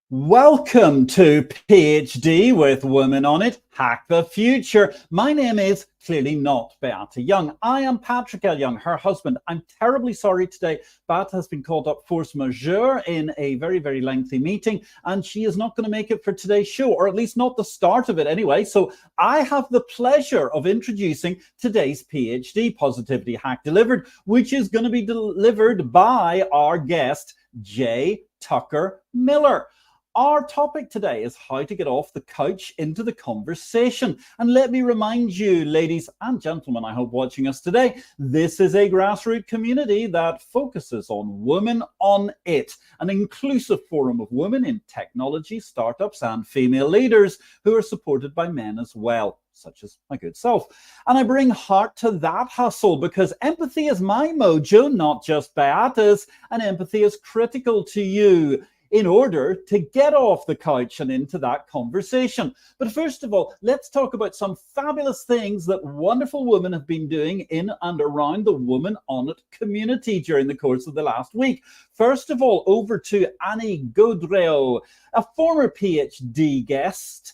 Welcome to PhD with Women on It, Hack the Future. My name is clearly not Beata Young. I am Patrick L. Young, her husband. I'm terribly sorry today. Beata has been called up force majeure in a very, very lengthy meeting, and she is not going to make it for today's show, or at least not the start of it anyway. So I have the pleasure of introducing today's PhD Positivity Hack Delivered, which is going to be delivered by our guest, J.Tucker Miller. Our topic today is how to get off the couch into the conversation. And let me remind you, ladies and gentlemen, I hope watching us today, this is a grassroots community that focuses on Women on It, an inclusive forum of women in technology, startups, and female leaders who are supported by men as well, such as my good self. And I bring heart to that hustle because empathy is my mojo, not just Beata's, and empathy is critical to you in order to get off the couch and into that conversation. But first of all, let's talk about some fabulous things that wonderful women have been doing in and around the Women on It community during the course of the last week. First of all, over to Annie Gaudreau, a former PhD guest.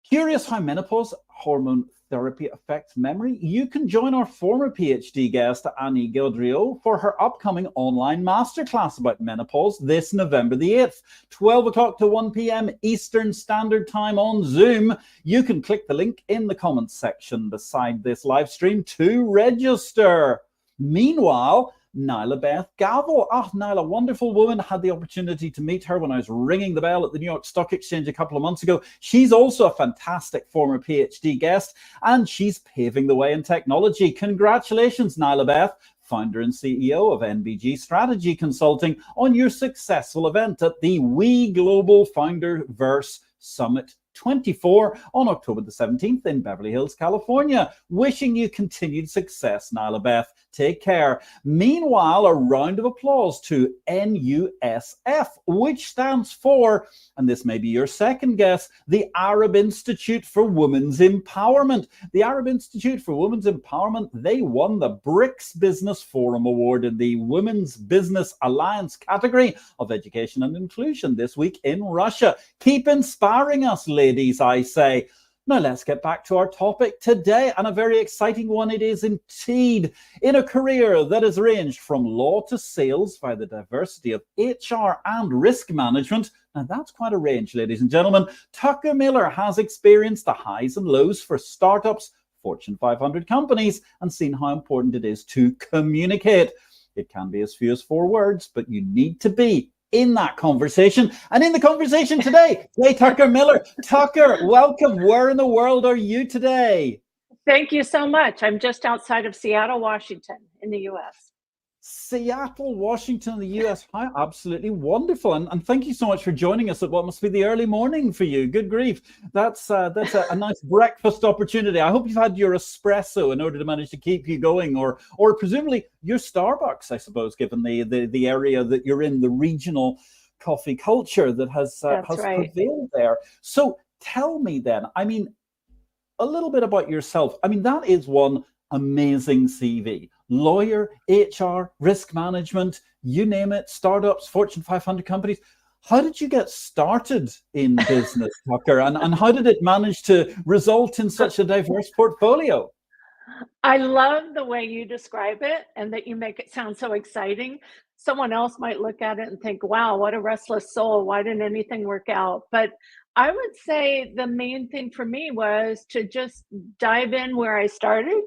Curious how menopause hormone therapy affects memory? You can join our former PhD guest, Annie Gaudreau, for her upcoming online masterclass about menopause this November the 8th, 12 o'clock to 1 p.m. Eastern Standard Time on Zoom. You can click the link in the comments section beside this live stream to register. Meanwhile, Nyla Beth Gavel. Nyla, wonderful woman. Had the opportunity to meet her when I was ringing the bell at the New York Stock Exchange a couple of months ago. She's also a fantastic former PhD guest, and she's paving the way in technology. Congratulations, Nyla Beth, founder and CEO of NBG Strategy Consulting, on your successful event at the We Global Founderverse Summit 24 on October the 17th in Beverly Hills, California. Wishing you continued success, Nyla Beth. Take care. Meanwhile, a round of applause to NUSF, which stands for, and this may be your second guess, the Arab Institute for Women's Empowerment. The Arab Institute for Women's Empowerment, they won the BRICS Business Forum Award in the Women's Business Alliance category of education and inclusion this week in Russia. Keep inspiring us, ladies, I say. Now let's get back to our topic today, and a very exciting one it is indeed. In a career that has ranged from law to sales via the diversity of HR and risk management, now that's quite a range, ladies and gentlemen, Tucker Miller has experienced the highs and lows for startups, Fortune 500 companies, and seen how important it is to communicate. It can be as few as 4 words, but you need to be in that conversation. And in the conversation today, J.Tucker Miller. Tucker, welcome. Where in the world are you today? Thank you so much. I'm just outside of Seattle, Washington, in the U.S. Seattle, Washington, the U.S. How absolutely wonderful. And thank you so much for joining us at what must be the early morning for you. Good grief. That's a nice breakfast opportunity. I hope you've had your espresso in order to manage to keep you going, or presumably your Starbucks, I suppose, given the area that you're in, the regional coffee culture that has prevailed there. So tell me then, I mean, a little bit about yourself. I mean, that is one amazing CV. Lawyer, HR, risk management, you name it, startups, Fortune 500 companies. How did you get started in business, Tucker? And how did it manage to result in such a diverse portfolio? I love the way you describe it and that you make it sound so exciting. Someone else might look at it and think, wow, what a restless soul. Why didn't anything work out? But I would say the main thing for me was to just dive in where I started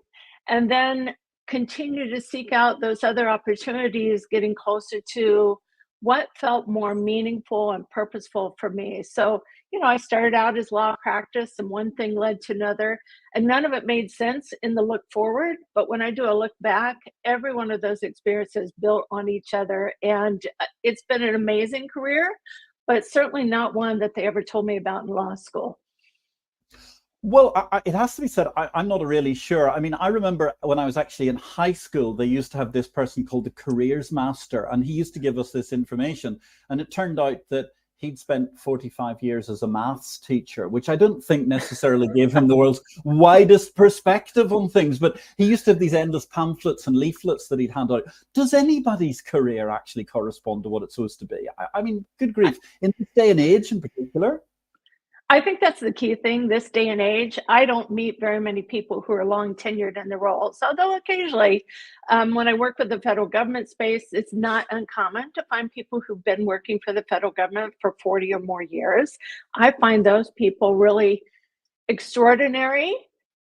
and then continue to seek out those other opportunities, getting closer to what felt more meaningful and purposeful for me. So, I started out as law practice and one thing led to another, and none of it made sense in the look forward. But when I do a look back, every one of those experiences built on each other. And it's been an amazing career, but certainly not one that they ever told me about in law school. Well, it has to be said, I'm not really sure. I mean, I remember when I was actually in high school, they used to have this person called the careers master, and he used to give us this information. And it turned out that he'd spent 45 years as a maths teacher, which I don't think necessarily gave him the world's widest perspective on things, but he used to have these endless pamphlets and leaflets that he'd hand out. Does anybody's career actually correspond to what it's supposed to be? I mean, good grief, in this day and age in particular. I think that's the key thing this day and age. I don't meet very many people who are long tenured in the roles, although occasionally, when I work with the federal government space, it's not uncommon to find people who've been working for the federal government for 40 or more years. I find those people really extraordinary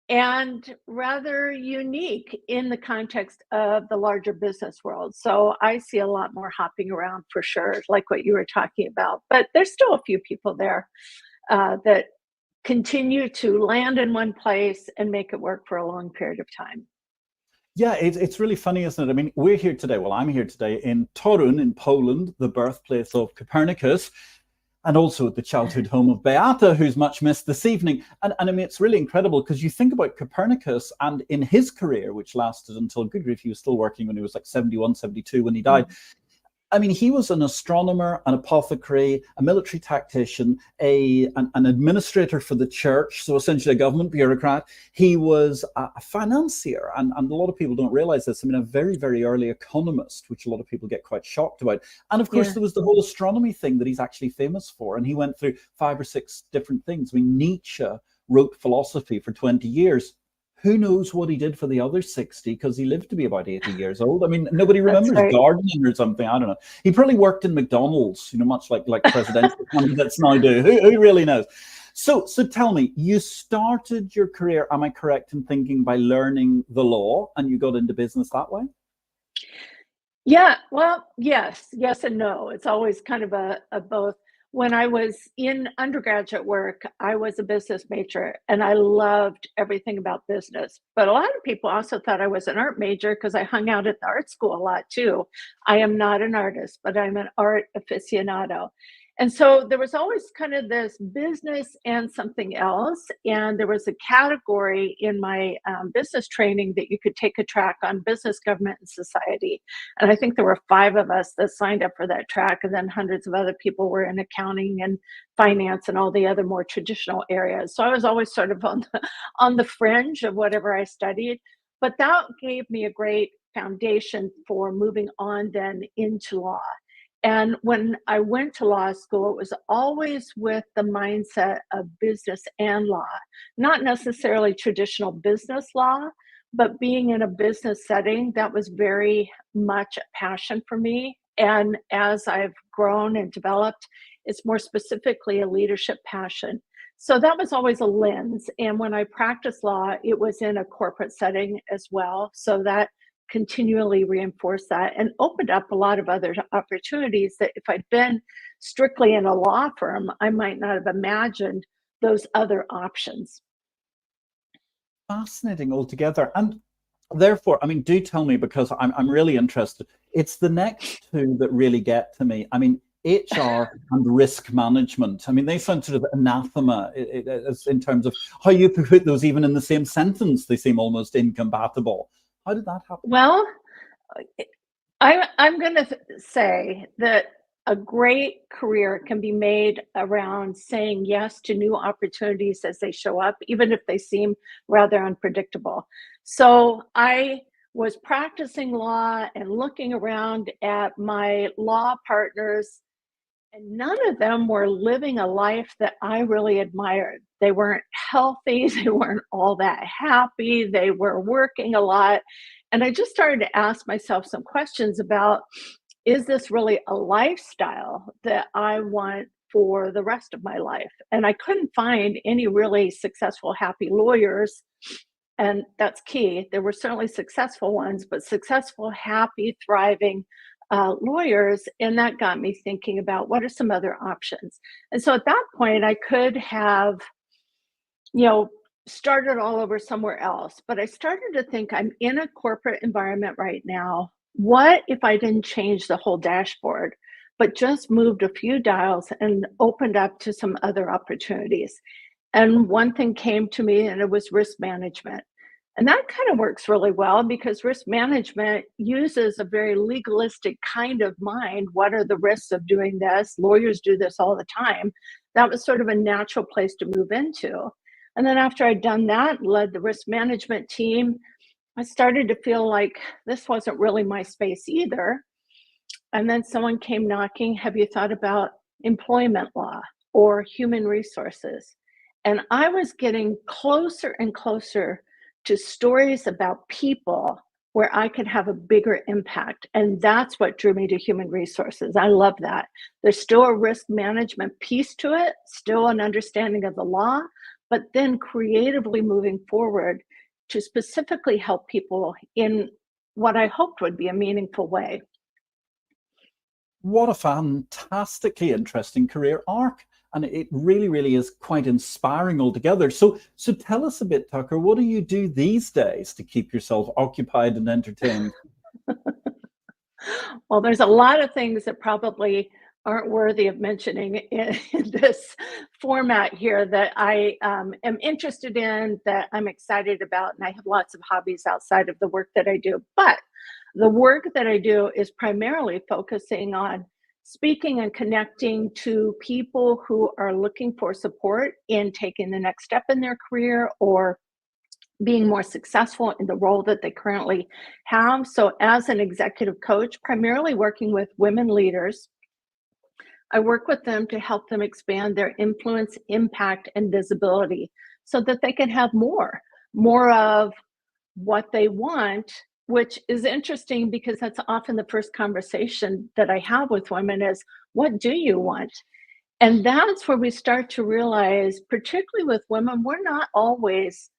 and rather unique in the context of the larger business world. So I see a lot more hopping around for sure, like what you were talking about. But there's still a few people there that continue to land in one place and make it work for a long period of time. Yeah, it's really funny, isn't it? I mean, we're here today. Well, I'm here today in Torun in Poland, the birthplace of Copernicus, and also the childhood home of Beata, who's much missed this evening. And I mean, it's really incredible because you think about Copernicus and in his career, which lasted until, good grief, he was still working when he was like 71, 72 when he died. I mean, he was an astronomer, an apothecary, a military tactician, an administrator for the church, so essentially a government bureaucrat. He was a financier, and a lot of people don't realize this. I mean, a very, very early economist, which a lot of people get quite shocked about. And of course, there was the whole astronomy thing that he's actually famous for, and he went through 5 or 6 different things. I mean, Nietzsche wrote philosophy for 20 years. Who knows what he did for the other 60, because he lived to be about 80 years old. I mean, nobody remembers gardening or something. I don't know. He probably worked in McDonald's, you know, much like presidential candidates now do. Who really knows? So tell me, you started your career, am I correct in thinking, by learning the law, and you got into business that way? Yeah, well, yes and no. It's always kind of a both. When I was in undergraduate work, I was a business major and I loved everything about business. But a lot of people also thought I was an art major because I hung out at the art school a lot too. I am not an artist, but I'm an art aficionado. And so there was always kind of this business and something else. And there was a category in my business training that you could take a track on business, government, and society. And I think there were 5 of us that signed up for that track. And then hundreds of other people were in accounting and finance and all the other more traditional areas. So I was always sort of on the fringe of whatever I studied. But that gave me a great foundation for moving on then into law. And when I went to law school, it was always with the mindset of business and law, not necessarily traditional business law, but being in a business setting, that was very much a passion for me. And as I've grown and developed, it's more specifically a leadership passion. So that was always a lens. And when I practiced law, it was in a corporate setting as well. So that continually reinforced that and opened up a lot of other opportunities that if I'd been strictly in a law firm, I might not have imagined those other options. Fascinating altogether. And therefore, I mean, do tell me, because I'm really interested. It's the next 2 that really get to me. I mean, HR and risk management. I mean, they sound sort of anathema in terms of how you put those even in the same sentence. They seem almost incompatible. How did that happen? Well, I'm going to say that a great career can be made around saying yes to new opportunities as they show up, even if they seem rather unpredictable. So I was practicing law and looking around at my law partners, and none of them were living a life that I really admired. They weren't healthy, they weren't all that happy, they were working a lot. And I just started to ask myself some questions about, is this really a lifestyle that I want for the rest of my life? And I couldn't find any really successful, happy lawyers. And that's key. There were certainly successful ones, but successful, happy, thriving lawyers. And that got me thinking about what are some other options. And so at that point, I could have, started all over somewhere else. But I started to think, I'm in a corporate environment right now. What if I didn't change the whole dashboard, but just moved a few dials and opened up to some other opportunities? And one thing came to me, and it was risk management. And that kind of works really well because risk management uses a very legalistic kind of mind. What are the risks of doing this? Lawyers do this all the time. That was sort of a natural place to move into. And then after I'd done that, led the risk management team, I started to feel like this wasn't really my space either. And then someone came knocking, have you thought about employment law or human resources? And I was getting closer and closer to stories about people where I could have a bigger impact. And that's what drew me to human resources. I love that. There's still a risk management piece to it, still an understanding of the law, but then creatively moving forward to specifically help people in what I hoped would be a meaningful way. What a fantastically interesting career arc. And it really, really is quite inspiring altogether. So tell us a bit, Tucker, what do you do these days to keep yourself occupied and entertained? Well, there's a lot of things that probably aren't worthy of mentioning in this format here that I am interested in, that I'm excited about, and I have lots of hobbies outside of the work that I do. But the work that I do is primarily focusing on speaking and connecting to people who are looking for support in taking the next step in their career or being more successful in the role that they currently have. So, as an executive coach, primarily working with women leaders, I work with them to help them expand their influence, impact, and visibility so that they can have more of what they want, which is interesting because that's often the first conversation that I have with women is, what do you want? And that's where we start to realize, particularly with women, we're not always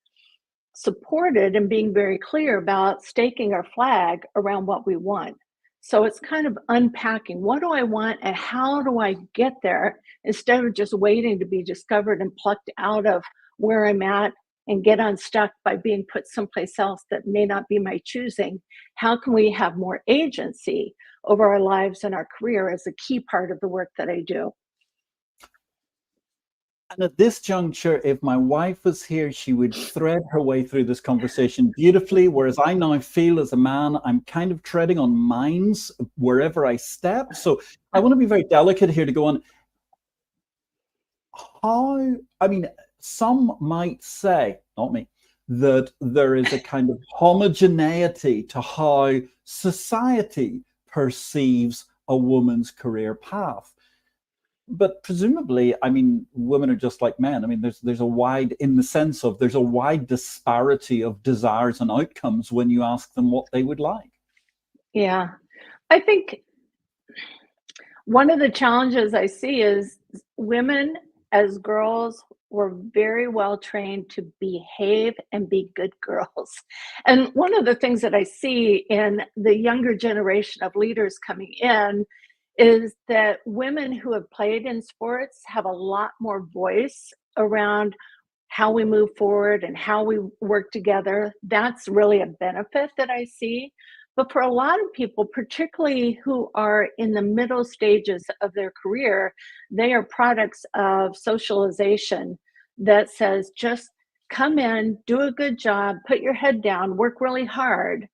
supported and being very clear about staking our flag around what we want. So it's kind of unpacking, what do I want and how do I get there, instead of just waiting to be discovered and plucked out of where I'm at and get unstuck by being put someplace else that may not be my choosing. How can we have more agency over our lives and our career as a key part of the work that I do? And at this juncture, if my wife was here, she would thread her way through this conversation beautifully. Whereas I now feel as a man, I'm kind of treading on mines wherever I step. So I want to be very delicate here to go on. How, I mean, some might say, not me, that there is a kind of homogeneity to how society perceives a woman's career path. But presumably, I mean, women are just like men. I mean, there's a wide, in the sense of there's a wide disparity of desires and outcomes when you ask them what they would like. Yeah, I think one of the challenges I see is women as girls were very well trained to behave and be good girls. And one of the things that I see in the younger generation of leaders coming in is that women who have played in sports have a lot more voice around how we move forward and how we work together. That's really a benefit that I see. But for a lot of people, particularly who are in the middle stages of their career, they are products of socialization that says just come in, do a good job, put your head down, work really hard,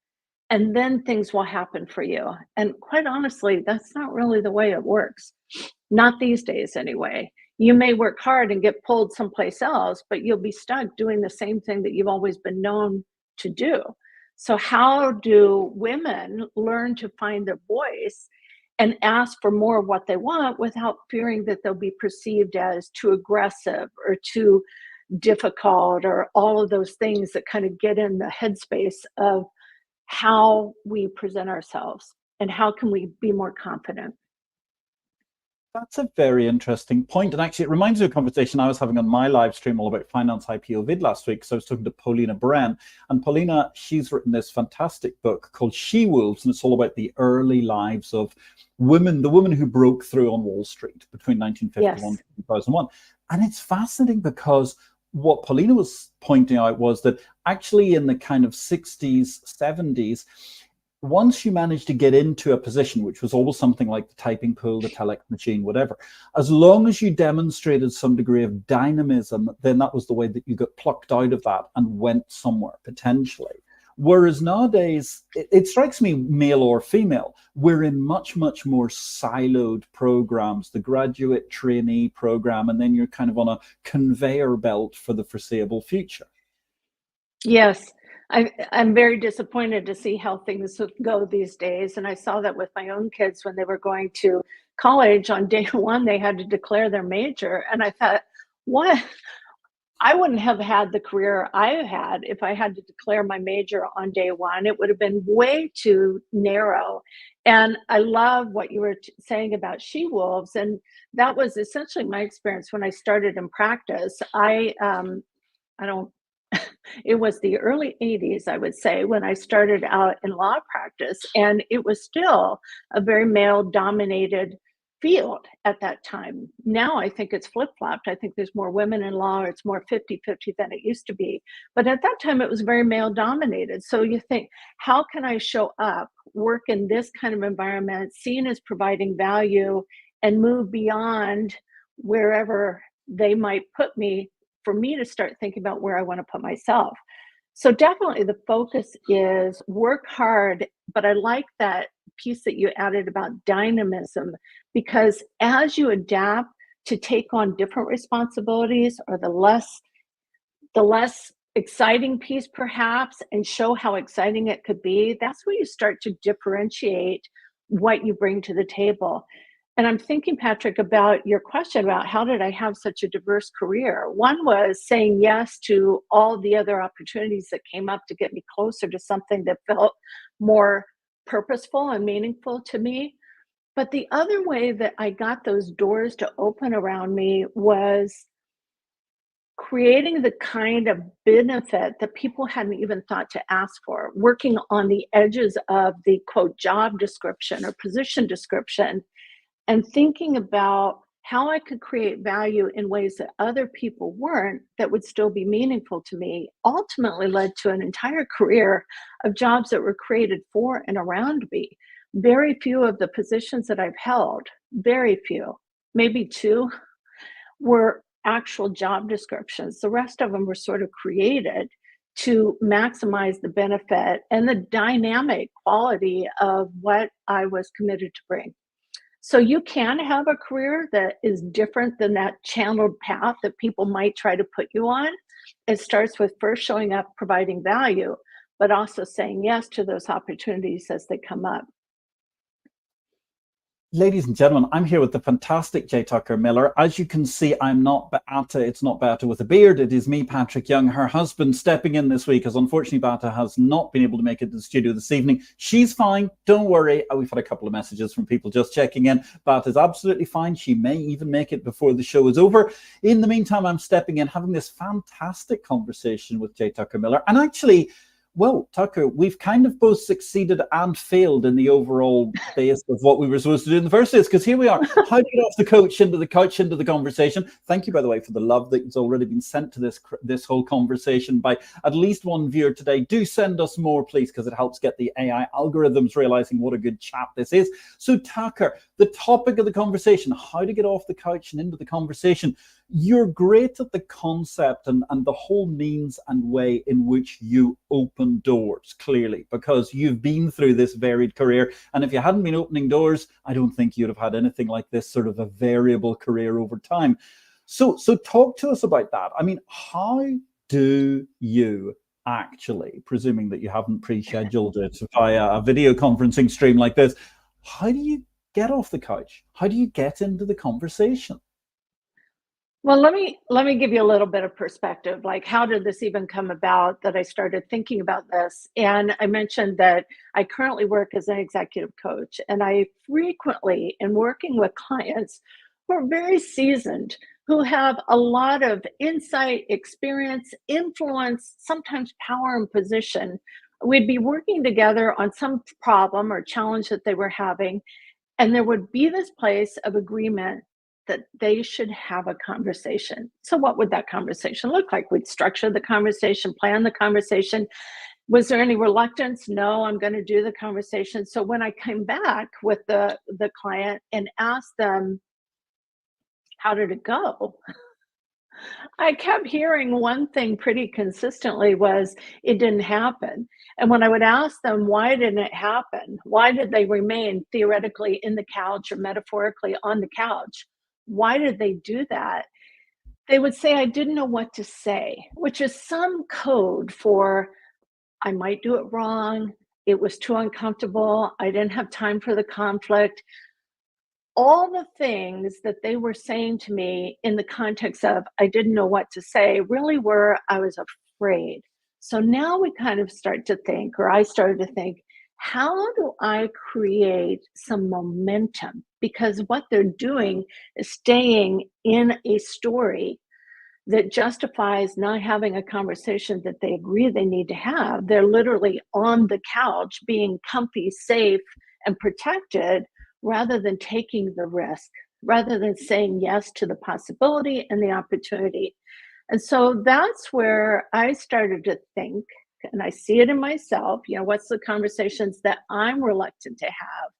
and then things will happen for you. And quite honestly, that's not really the way it works. Not these days, anyway. You may work hard and get pulled someplace else, but you'll be stuck doing the same thing that you've always been known to do. So, how do women learn to find their voice and ask for more of what they want without fearing that they'll be perceived as too aggressive or too difficult, or all of those things that kind of get in the headspace of how we present ourselves and how can we be more confident? That's a very interesting point. And actually, it reminds me of a conversation I was having on my live stream all about finance IPO vid last week. So I was talking to Paulina Bren. And Paulina, she's written this fantastic book called She Wolves. And it's all about the early lives of women, the women who broke through on Wall Street between 1951 Yes. and 2001. And it's fascinating because what Paulina was pointing out was that actually in the kind of 60s, 70s, once you manage to get into a position, which was always something like the typing pool, the telex machine, whatever, as long as you demonstrated some degree of dynamism, then that was the way that you got plucked out of that and went somewhere potentially. Whereas nowadays, it strikes me, male or female, we're in much, much more siloed programs, the graduate trainee program, and then you're kind of on a conveyor belt for the foreseeable future. Yes, I'm very disappointed to see how things go these days. And I saw that with my own kids when they were going to college on day one, they had to declare their major. And I thought, what? I wouldn't have had the career I had if I had to declare my major on day one. It would have been way too narrow. And I love what you were saying about she wolves. And that was essentially my experience when I started in practice. I don't, it was the early 80s, I would say, when I started out in law practice. And it was still a very male dominated field at that time. Now I think it's flip flopped. I think there's more women in law, or it's more 50-50 than it used to be. But at that time, it was very male dominated. So you think, how can I show up, work in this kind of environment, seen as providing value, and move beyond wherever they might put me, for me to start thinking about where I want to put myself. So definitely the focus is work hard, but I like that piece that you added about dynamism, because as you adapt to take on different responsibilities, or the less exciting piece perhaps, and show how exciting it could be, that's where you start to differentiate what you bring to the table. And I'm thinking, Patrick, about your question about how did I have such a diverse career? One was saying yes to all the other opportunities that came up to get me closer to something that felt more purposeful and meaningful to me. But the other way that I got those doors to open around me was creating the kind of benefit that people hadn't even thought to ask for, working on the edges of the quote job description or position description, and thinking about how I could create value in ways that other people weren't, that would still be meaningful to me, ultimately led to an entire career of jobs that were created for and around me. Very few of the positions that I've held, very few, maybe two, were actual job descriptions. The rest of them were sort of created to maximize the benefit and the dynamic quality of what I was committed to bring. So you can have a career that is different than that channeled path that people might try to put you on. It starts with first showing up, providing value, but also saying yes to those opportunities as they come up. Ladies and gentlemen, I'm here with the fantastic J.Tucker Miller. As you can see, I'm not Beata. It's not Beata with a beard. It is me, Patrick Young, her husband, stepping in this week, as unfortunately Beata has not been able to make it to the studio this evening. She's fine. Don't worry. We've had a couple of messages from people just checking in. Beata's absolutely fine. She may even make it before the show is over. In the meantime, I'm stepping in, having this fantastic conversation with J.Tucker Miller. And actually, well, Tucker, we've kind of both succeeded and failed in the overall base of what we were supposed to do in the first place, because here we are. How to get off the coach into the couch, into the conversation. Thank you, by the way, for the love that's already been sent to this whole conversation by at least one viewer today. Do send us more, please, because it helps get the AI algorithms realizing what a good chat this is. So, Tucker, the topic of the conversation, how to get off the couch and into the conversation. You're great at the concept and the whole means and way in which you open doors, clearly, because you've been through this varied career. And if you hadn't been opening doors, I don't think you'd have had anything like this sort of a variable career over time. So talk to us about that. I mean, how do you actually, presuming that you haven't pre-scheduled it via a video conferencing stream like this, how do you get off the couch? How do you get into the conversation? Well, let me give you a little bit of perspective. Like, how did this even come about that I started thinking about this? And I mentioned that I currently work as an executive coach, and I frequently, in working with clients who are very seasoned, who have a lot of insight, experience, influence, sometimes power and position, we'd be working together on some problem or challenge that they were having, and there would be this place of agreement that they should have a conversation. So what would that conversation look like? We'd structure the conversation, plan the conversation, Was there any reluctance? No, I'm going to do the conversation. So when I came back with the client and asked them, how did it go? I kept hearing one thing pretty consistently was it didn't happen. And when I would ask them, why didn't it happen? Why did they remain theoretically in the couch or metaphorically on the couch? Why did they do that? They would say, I didn't know what to say, which is some code for I might do it wrong. It was too uncomfortable. I didn't have time for the conflict. All the things that they were saying to me in the context of I didn't know what to say really were I was afraid. So now we kind of start to think, or I started to think, how do I create some momentum? Because what they're doing is staying in a story that justifies not having a conversation that they agree they need to have. They're literally on the couch being comfy, safe, and protected rather than taking the risk, rather than saying yes to the possibility and the opportunity. And so that's where I started to think, and I see it in myself, what's the conversations that I'm reluctant to have?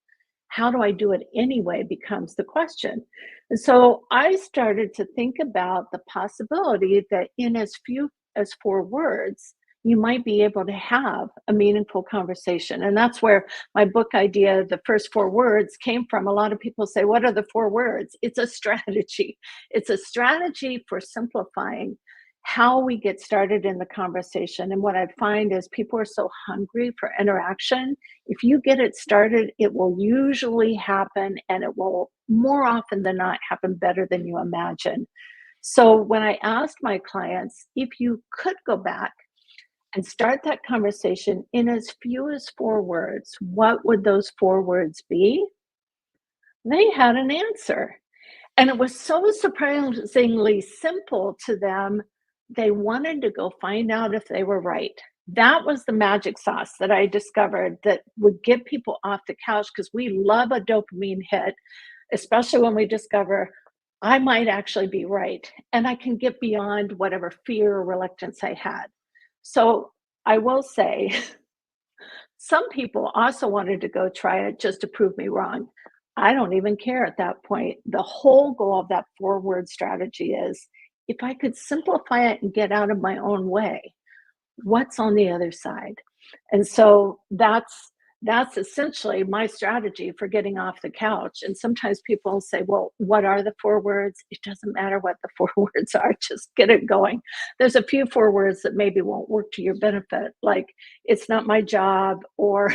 How do I do it anyway becomes the question. And so I started to think about the possibility that in as few as 4 words, you might be able to have a meaningful conversation. And that's where my book idea, the first 4 words, came from. A lot of people say, what are the 4 words? It's a strategy. It's a strategy for simplifying how we get started in the conversation. And what I find is people are so hungry for interaction. If you get it started, it will usually happen, and it will more often than not happen better than you imagine. So when I asked my clients, if you could go back and start that conversation in as few as 4 words, what would those 4 words be? They had an answer. And it was so surprisingly simple to them. They wanted to go find out if they were right. That was the magic sauce that I discovered that would get people off the couch, because we love a dopamine hit, especially when we discover I might actually be right and I can get beyond whatever fear or reluctance I had. So I will say, some people also wanted to go try it just to prove me wrong. I don't even care at that point. The whole goal of that 4 word strategy is if I could simplify it and get out of my own way, what's on the other side? And so that's essentially my strategy for getting off the couch. And sometimes people say, well, what are the 4 words? It doesn't matter what the 4 words are, just get it going. There's a few 4 words that maybe won't work to your benefit, like it's not my job, or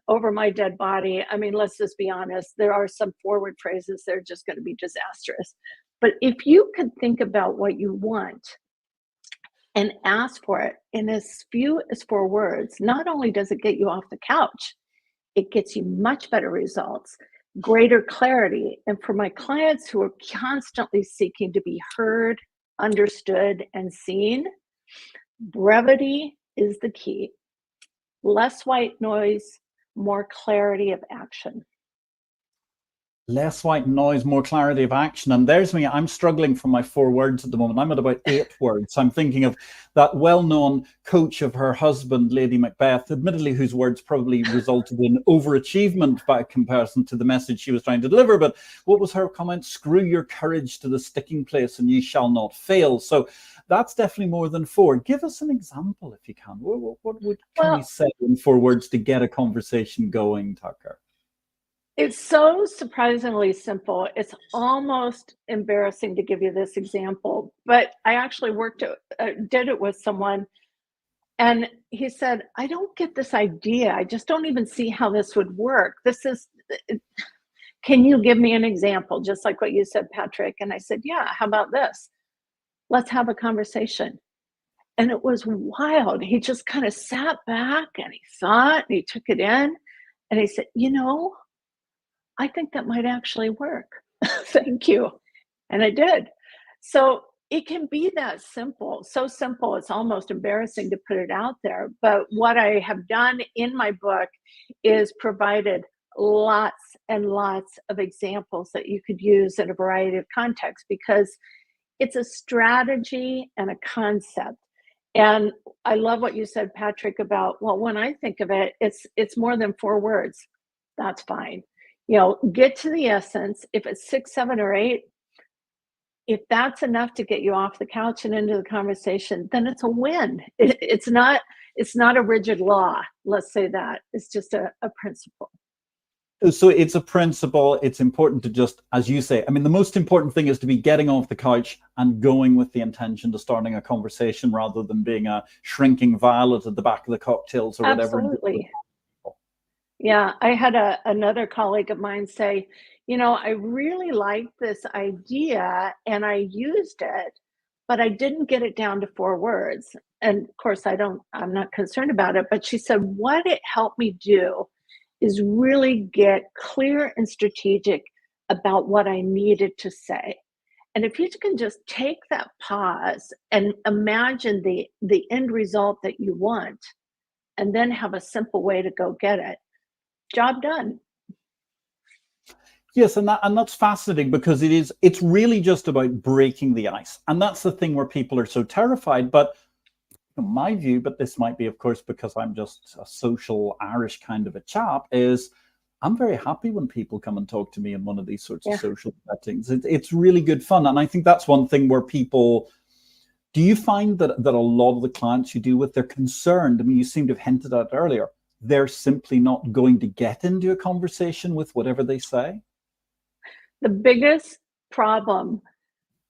over my dead body. I mean, let's just be honest, there are some forward phrases that are just going to be disastrous. But if you can think about what you want and ask for it in as few as 4 words, not only does it get you off the couch, it gets you much better results, greater clarity. And for my clients who are constantly seeking to be heard, understood, and seen, brevity is the key. Less white noise, more clarity of action. Less white noise, more clarity of action. And there's me. I'm struggling for my 4 words at the moment. I'm at about 8 words. I'm thinking of that well-known coach of her husband, Lady Macbeth, admittedly, whose words probably resulted in overachievement by comparison to the message she was trying to deliver. But what was her comment? Screw your courage to the sticking place and ye shall not fail. So that's definitely more than 4. Give us an example if you can. What can we say in 4 words to get a conversation going, Tucker? It's so surprisingly simple. It's almost embarrassing to give you this example, but I actually did it with someone, and he said, I don't get this idea. I just don't even see how this would work. Can you give me an example? Just like what you said, Patrick. And I said, yeah, how about this? Let's have a conversation. And it was wild. He just kind of sat back and he thought and he took it in and he said, I think that might actually work. Thank you. And I did. So it can be that simple, so simple, it's almost embarrassing to put it out there. But what I have done in my book is provided lots and lots of examples that you could use in a variety of contexts, because it's a strategy and a concept. And I love what you said, Patrick, about, well, when I think of it, it's more than 4 words. That's fine. Get to the essence. If it's 6, 7, or 8, if that's enough to get you off the couch and into the conversation, then it's a win. It's not a rigid law. Let's say that. It's just a principle. So it's a principle. It's important to just, as you say, I mean, the most important thing is to be getting off the couch and going with the intention to starting a conversation rather than being a shrinking violet at the back of the cocktails or whatever. Absolutely. Yeah, I had another colleague of mine say, I really liked this idea and I used it, but I didn't get it down to 4 words. And of course, I'm not concerned about it, but she said, what it helped me do is really get clear and strategic about what I needed to say. And if you can just take that pause and imagine the end result that you want, and then have a simple way to go get it, job done. Yes, and that's fascinating because it's really just about breaking the ice. And that's the thing where people are so terrified. But in my view, but this might be, of course, because I'm just a social Irish kind of a chap, is I'm very happy when people come and talk to me in one of these sorts of social settings. It's really good fun. And I think that's one thing where people, do you find that a lot of the clients you deal with, they're concerned? I mean, you seem to have hinted at earlier, they're simply not going to get into a conversation with whatever they say? The biggest problem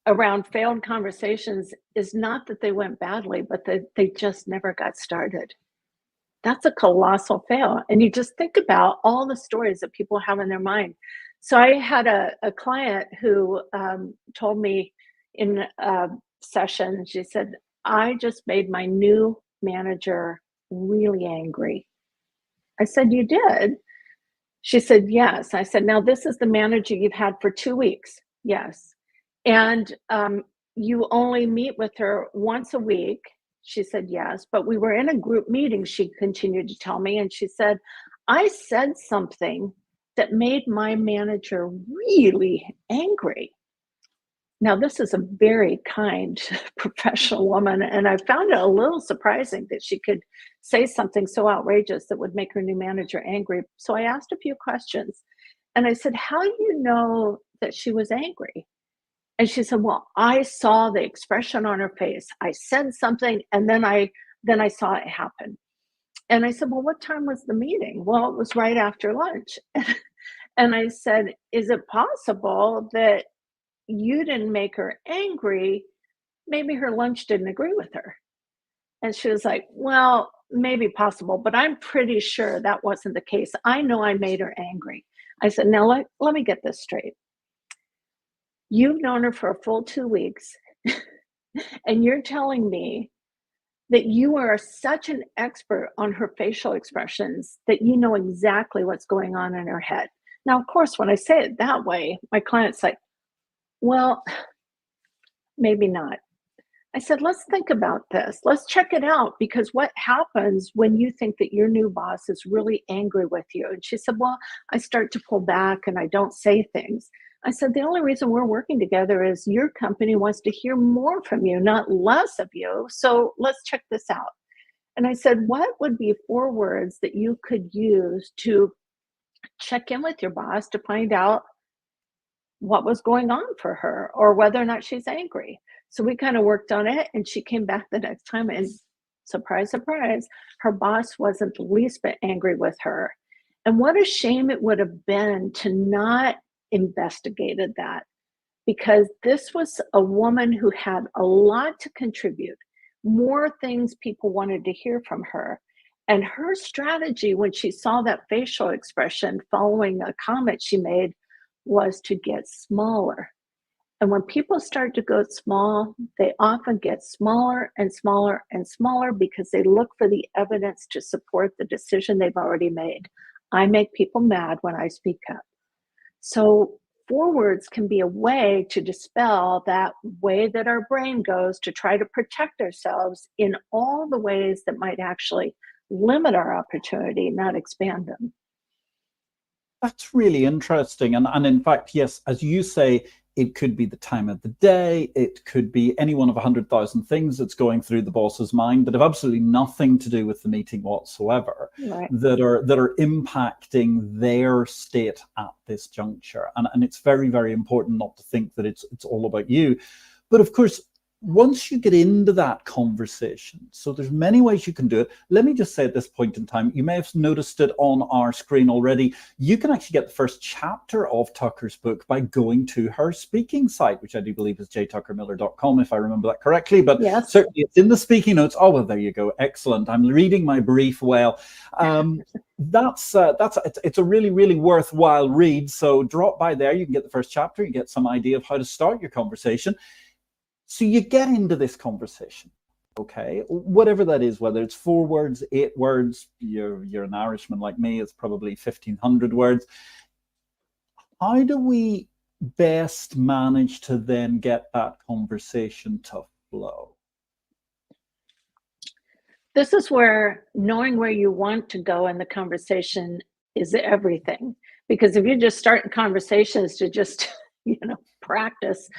around failed conversations is not that they went badly, but that they just never got started. That's a colossal fail. And you just think about all the stories that people have in their mind. So I had a client who told me in a session, she said, I just made my new manager really angry. I said, you did? She said, yes. I said, now this is the manager you've had for 2 weeks. Yes. And you only meet with her once a week. She said, yes. But we were in a group meeting, she continued to tell me. And she said, I said something that made my manager really angry. Now, this is a very kind professional woman, and I found it a little surprising that she could say something so outrageous that would make her new manager angry. So I asked a few questions, and I said, how do you know that she was angry? And she said, well, I saw the expression on her face. I said something, and then I saw it happen. And I said, well, what time was the meeting? Well, it was right after lunch. And I said, is it possible that you didn't make her angry? Maybe her lunch didn't agree with her. And she was like, well, maybe possible, but I'm pretty sure that wasn't the case. I know I made her angry. I said, now let me get this straight. You've known her for a full 2 weeks, and you're telling me that you are such an expert on her facial expressions that you know exactly what's going on in her head. Now, of course, when I say it that way, my client's like, well, maybe not. I said, let's think about this. Let's check it out, because what happens when you think that your new boss is really angry with you? And she said, well, I start to pull back and I don't say things. I said, the only reason we're working together is your company wants to hear more from you, not less of you. So let's check this out. And I said, what would be 4 words that you could use to check in with your boss to find out what was going on for her or whether or not she's angry? So we kind of worked on it, and she came back the next time, and surprise, surprise, her boss wasn't the least bit angry with her. And what a shame it would have been to not investigated that, because this was a woman who had a lot to contribute, more things people wanted to hear from her. And her strategy when she saw that facial expression following a comment she made was to get smaller. And when people start to go small, they often get smaller and smaller and smaller because they look for the evidence to support the decision they've already made. I make people mad when I speak up. So 4 words can be a way to dispel that way that our brain goes to try to protect ourselves in all the ways that might actually limit our opportunity, not expand them. That's really interesting. And in fact, yes, as you say, It could be the time of the day. It could be any one of 100,000 things that's going through the boss's mind that have absolutely nothing to do with the meeting whatsoever, Right. that are impacting their state at this juncture. And it's very, very important not to think that it's all about you. But of course, once you get into that conversation, so there's many ways you can do it. Let me just say at this point in time, you may have noticed it on our screen already. You can actually get the first chapter of Tucker's book by going to her speaking site, which I do believe is jtuckermiller.com, if I remember that correctly. But Yes. certainly it's in the speaking notes. Oh, well, there you go. Excellent. I'm reading my brief well. It's a really, really worthwhile read. So drop by there. You can get the first chapter. You get some idea of how to start your conversation. So you get into this conversation, okay, whatever that is, whether it's 4 words, 8 words, you're an Irishman like me, it's probably 1,500 words. How do we best manage to then get that conversation to flow? This is where knowing where you want to go in the conversation is everything. Because if you just start conversations to just, practice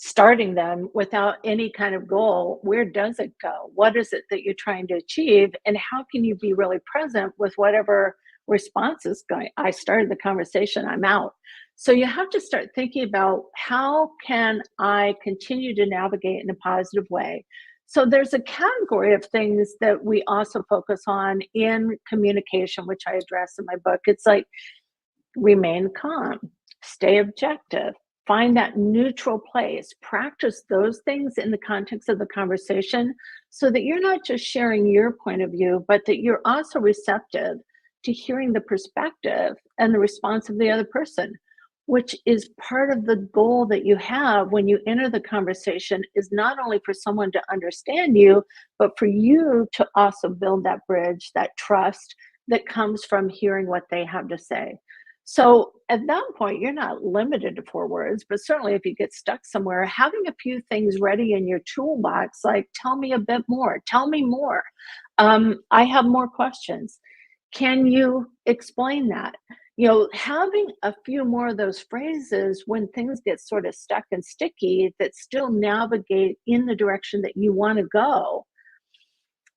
starting them without any kind of goal, where does it go? What is it that you're trying to achieve? And how can you be really present with whatever response is going? I started the conversation, I'm out. So you have to start thinking about, how can I continue to navigate in a positive way? So there's a category of things that we also focus on in communication, which I address in my book. It's like, remain calm, stay objective, find that neutral place, practice those things in the context of the conversation, so that you're not just sharing your point of view, but that you're also receptive to hearing the perspective and the response of the other person, which is part of the goal that you have when you enter the conversation, is not only for someone to understand you, but for you to also build that bridge, that trust that comes from hearing what they have to say. So at that point, you're not limited to 4 words, but certainly if you get stuck somewhere, having a few things ready in your toolbox, like, tell me a bit more, tell me more. I have more questions. Can you explain that? Having a few more of those phrases when things get sort of stuck and sticky that still navigate in the direction that you want to go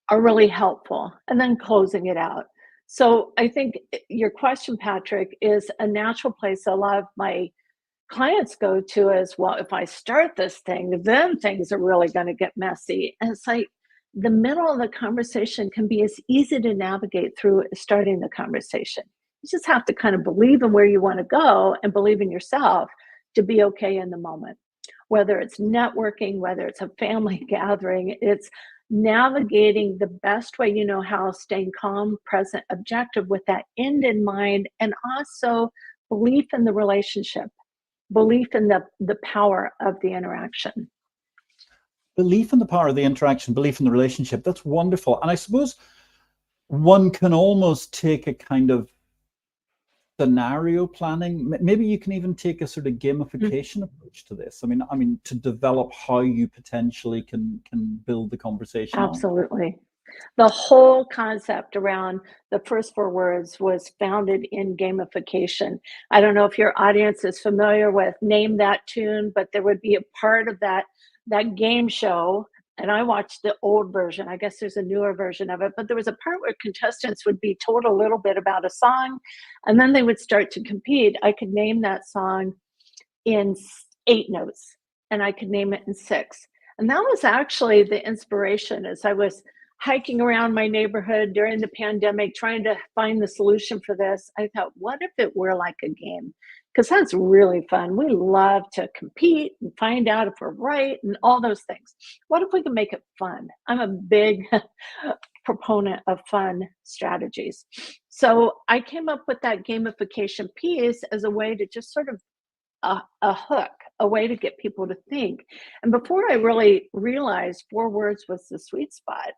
are really helpful. And then closing it out. So I think your question, Patrick, is a natural place a lot of my clients go to as well. If I start this thing, then things are really going to get messy. And it's like, the middle of the conversation can be as easy to navigate through as starting the conversation. You just have to kind of believe in where you want to go and believe in yourself to be okay in the moment. Whether it's networking, whether it's a family gathering, it's navigating the best way you know how, staying calm, present, objective with that end in mind, and also belief in the relationship, belief in the power of the interaction. Belief in the power of the interaction, belief in the relationship. That's wonderful. And I suppose one can almost take a kind of scenario planning. Maybe you can even take a sort of gamification approach to this. I mean, to develop how you potentially can build the conversation on. Absolutely. The whole concept around the first 4 words was founded in gamification. I don't know if your audience is familiar with Name That Tune, but there would be a part of that game show, and I watched the old version. I guess there's a newer version of it, but there was a part where contestants would be told a little bit about a song, and then they would start to compete. I could name that song in 8 notes, and I could name it in 6. And that was actually the inspiration as I was hiking around my neighborhood during the pandemic, trying to find the solution for this. I thought, what if it were like a game? Because that's really fun. We love to compete and find out if we're right and all those things. What if we can make it fun? I'm a big proponent of fun strategies. So I came up with that gamification piece as a way to just sort of a hook, a way to get people to think. And before I really realized 4 words was the sweet spot,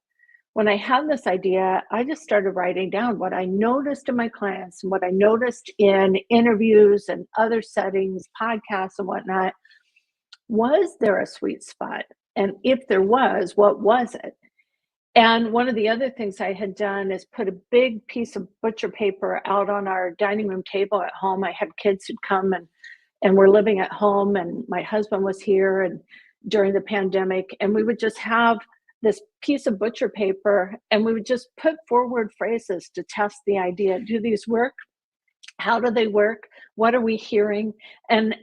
when I had this idea, I just started writing down what I noticed in my clients and what I noticed in interviews and other settings, podcasts and whatnot. Was there a sweet spot? And if there was, what was it? And one of the other things I had done is put a big piece of butcher paper out on our dining room table at home. I had kids who'd come and we're living at home, and my husband was here and during the pandemic, and we would just have this piece of butcher paper, and we would just put forward phrases to test the idea. Do these work? How do they work? What are we hearing? And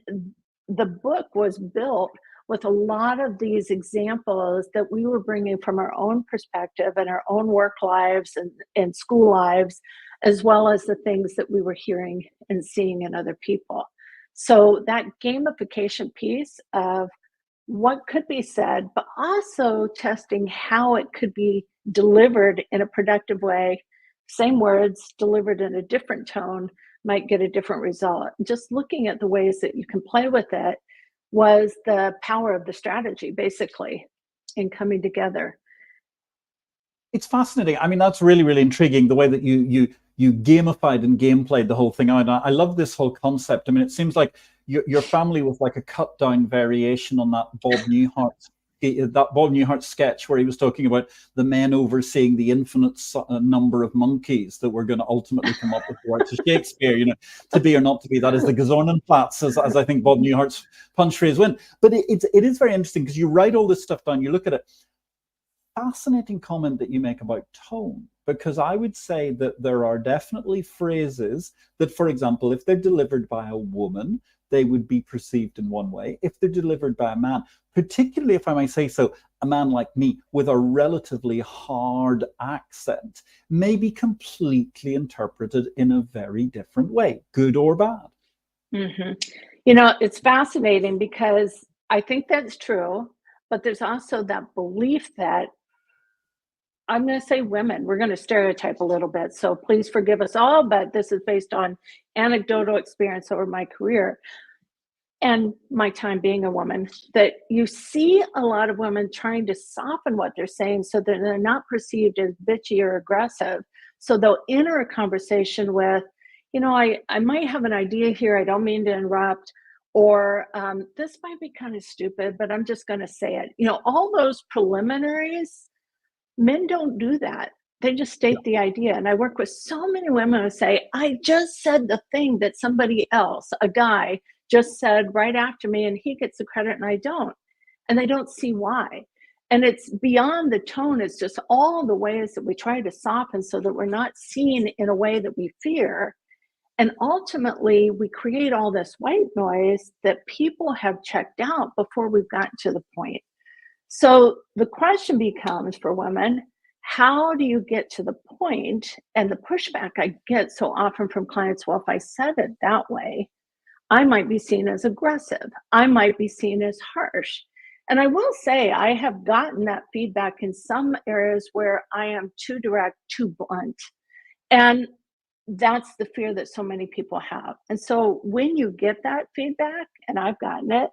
the book was built with a lot of these examples that we were bringing from our own perspective and our own work lives and school lives, as well as the things that we were hearing and seeing in other people. So that gamification piece of what could be said, but also testing how it could be delivered in a productive way. Same words delivered in a different tone might get a different result. Just looking at the ways that you can play with it was the power of the strategy, basically, in coming together. It's fascinating. I mean, that's really, really intriguing, the way that you gamified and gameplayed the whole thing out. I love this whole concept. I mean, it seems like your family was like a cut down variation on that Bob Newhart sketch where he was talking about the men overseeing the infinite number of monkeys that were going to ultimately come up with the works of Shakespeare, to be or not to be. That is the Gazornenplatz, as I think Bob Newhart's punch phrase went. But it is very interesting because you write all this stuff down, you look at it. Fascinating comment that you make about tone, because I would say that there are definitely phrases that, for example, if they're delivered by a woman, they would be perceived in one way. If they're delivered by a man, particularly, if I may say so, a man like me with a relatively hard accent, may be completely interpreted in a very different way, good or bad. Mm-hmm. It's fascinating because I think that's true, but there's also that belief that I'm going to say women, we're going to stereotype a little bit. So please forgive us all, but this is based on anecdotal experience over my career and my time being a woman, that you see a lot of women trying to soften what they're saying so that they're not perceived as bitchy or aggressive. So they'll enter a conversation with, I might have an idea here. I don't mean to interrupt. Or this might be kind of stupid, but I'm just going to say it. All those preliminaries. Men don't do that. They just state the idea. And I work with so many women who say, I just said the thing that somebody else, a guy, just said right after me, and he gets the credit and I don't. And they don't see why. And it's beyond the tone. It's just all the ways that we try to soften so that we're not seen in a way that we fear. And ultimately, we create all this white noise that people have checked out before we've gotten to the point. So the question becomes for women, how do you get to the point? And the pushback I get so often from clients, well, if I said it that way, I might be seen as aggressive. I might be seen as harsh. And I will say I have gotten that feedback in some areas where I am too direct, too blunt. And that's the fear that so many people have. And so when you get that feedback, and I've gotten it,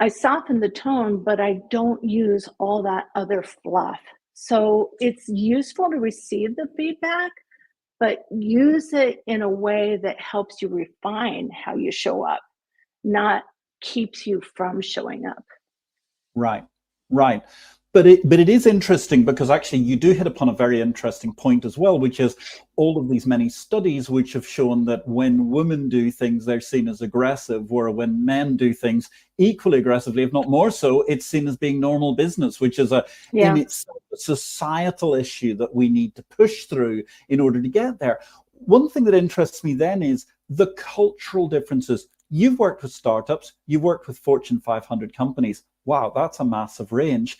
I soften the tone, but I don't use all that other fluff. So it's useful to receive the feedback, but use it in a way that helps you refine how you show up, not keeps you from showing up. Right, right. But it is interesting because actually you do hit upon a very interesting point as well, which is all of these many studies which have shown that when women do things, they're seen as aggressive, where when men do things equally aggressively, if not more so, it's seen as being normal business, which is in itself a societal issue that we need to push through in order to get there. One thing that interests me then is the cultural differences. You've worked with startups, you've worked with Fortune 500 companies. Wow, that's a massive range.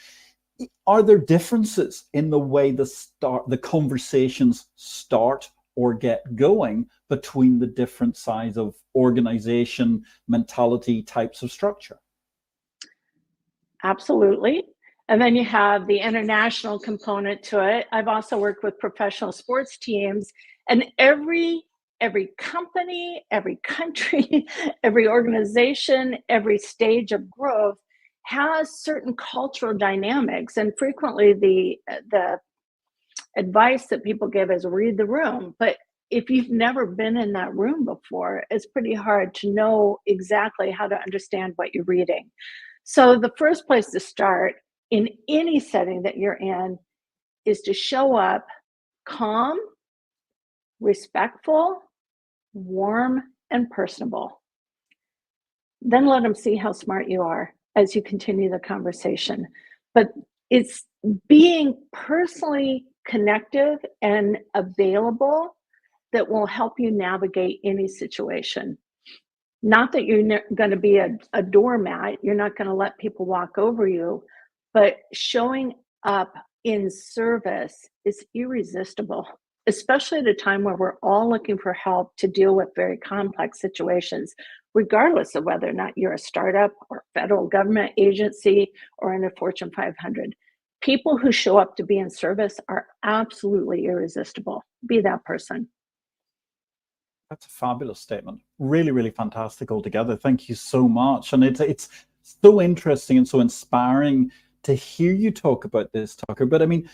Are there differences in the way the conversations start or get going between the different sides of organization, mentality, types of structure? Absolutely. And then you have the international component to it. I've also worked with professional sports teams, and every company, every country, every organization, every stage of growth has certain cultural dynamics. And frequently the advice that people give is read the room. But if you've never been in that room before, it's pretty hard to know exactly how to understand what you're reading. So the first place to start in any setting that you're in is to show up calm, respectful, warm, and personable. then let them see how smart you are as you continue the conversation. But it's being personally connective and available that will help you navigate any situation. Not that you're going to be a doormat, you're not going to let people walk over you, but showing up in service is irresistible, especially at a time where we're all looking for help to deal with very complex situations, regardless of whether or not you're a startup or federal government agency or in a Fortune 500. People who show up to be in service are absolutely irresistible. Be that person. That's a fabulous statement. Really, really fantastic altogether. Thank you so much. And it's so interesting and so inspiring to hear you talk about this, Tucker. But I mean,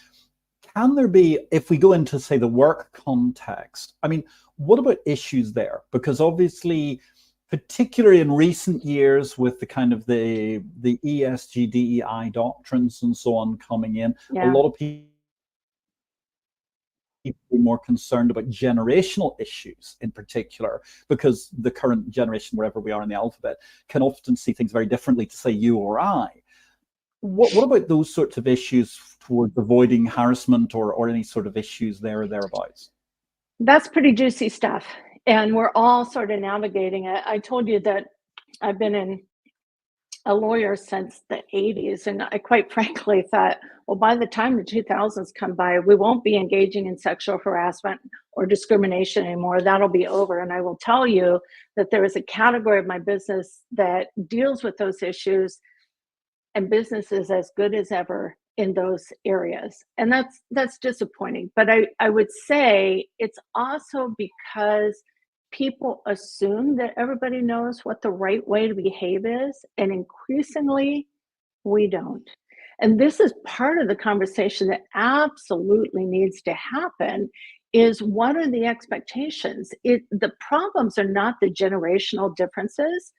can there be, if we go into, say, the work context, I mean, what about issues there? Because obviously, particularly in recent years with the kind of the ESG, DEI doctrines and so on coming in, a lot of people more concerned about generational issues in particular, because the current generation, wherever we are in the alphabet, can often see things very differently to, say, you or I. What about those sorts of issues towards avoiding harassment or any sort of issues there or thereabouts? That's pretty juicy stuff. And we're all sort of navigating it. I told you that I've been a lawyer since the 80s. And I quite frankly thought, well, by the time the 2000s come by, we won't be engaging in sexual harassment or discrimination anymore. That'll be over. And I will tell you that there is a category of my business that deals with those issues, and business is as good as ever in those areas. And that's disappointing. But I would say it's also because people assume that everybody knows what the right way to behave is, and increasingly we don't. And this is part of the conversation that absolutely needs to happen, is what are the expectations? The problems are not the generational differences.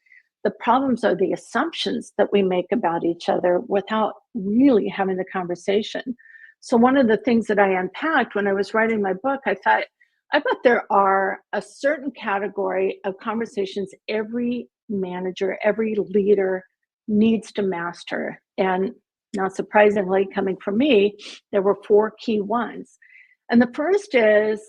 The problems are the assumptions that we make about each other without really having the conversation. So one of the things that I unpacked when I was writing my book, I thought, I bet there are a certain category of conversations every manager, every leader needs to master. And not surprisingly, coming from me, there were 4 key ones. And the first is,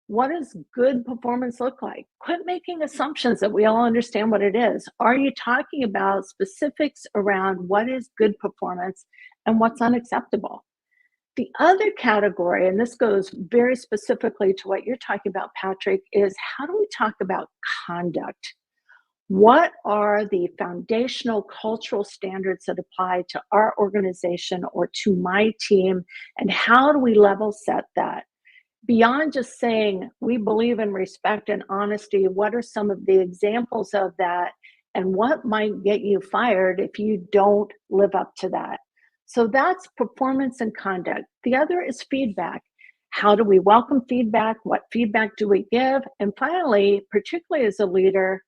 what does good performance look like? Quit making assumptions that we all understand what it is. Are you talking about specifics around what is good performance and what's unacceptable? The other category, and this goes very specifically to what you're talking about, Patrick, is how do we talk about conduct? What are the foundational cultural standards that apply to our organization or to my team? And how do we level set that? Beyond just saying we believe in respect and honesty, what are some of the examples of that? And what might get you fired if you don't live up to that? So that's performance and conduct. The other is feedback. How do we welcome feedback? What feedback do we give? And finally, particularly as a leader,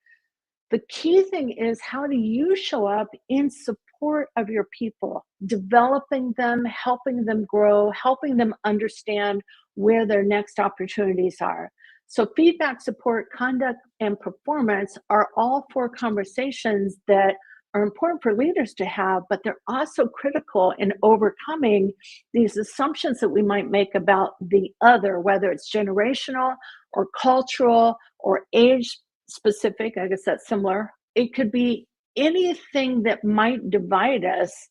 the key thing is, how do you show up in support of your people, developing them, helping them grow, helping them understand where their next opportunities are. So feedback, support, conduct, and performance are all 4 conversations that are important for leaders to have, but they're also critical in overcoming these assumptions that we might make about the other, whether it's generational or cultural or age specific. I guess that's similar. It could be anything that might divide us.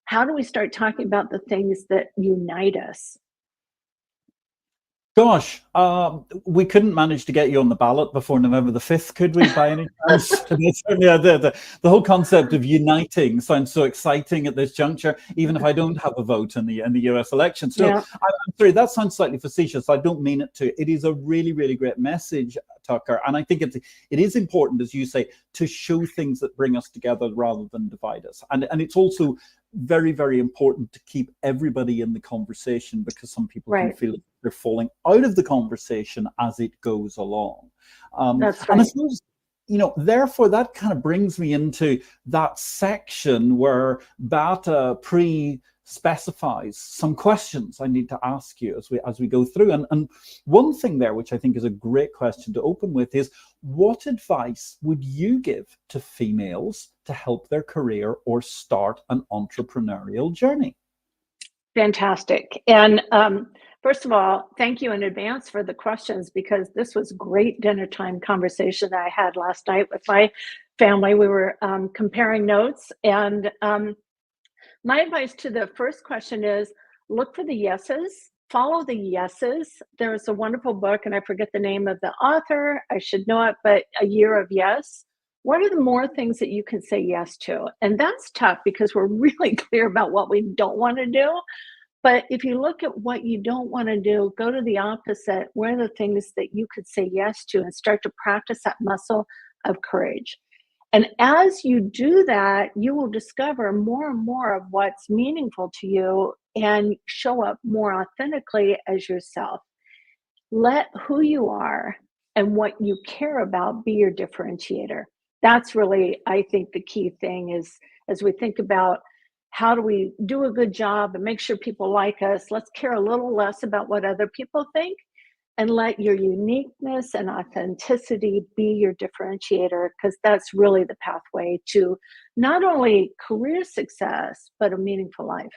How do we start talking about the things that unite us? Gosh, we couldn't manage to get you on the ballot before November the 5th, could we, by any chance? Yeah, the whole concept of uniting sounds so exciting at this juncture, even if I don't have a vote in the US election. So I'm sorry, that sounds slightly facetious. I don't mean it to. It is a really, really great message, Tucker. And I think it is important, as you say, to show things that bring us together rather than divide us. And it's also very, very important to keep everybody in the conversation, because some people can feel they're falling out of the conversation as it goes along. That's right. And I suppose, therefore that kind of brings me into that section where Beata specifies some questions I need to ask you as we go through. And one thing there, which I think is a great question to open with, is What advice would you give to females to help their career or start an entrepreneurial journey? Fantastic. And first of all, thank you in advance for the questions, because this was great dinner time conversation that I had last night with my family. We were comparing notes, and my advice to the first question is look for the yeses, follow the yeses. There's a wonderful book, and I forget the name of the author. I should know it, but A Year of Yes. What are the more things that you can say yes to? And that's tough because we're really clear about what we don't want to do. But if you look at what you don't want to do, go to the opposite. What are the things that you could say yes to, and start to practice that muscle of courage? And as you do that, you will discover more and more of what's meaningful to you and show up more authentically as yourself. Let who you are and what you care about be your differentiator. That's really, I think, the key thing is, as we think about how do we do a good job and make sure people like us, let's care a little less about what other people think, and let your uniqueness and authenticity be your differentiator, because that's really the pathway to not only career success, but a meaningful life.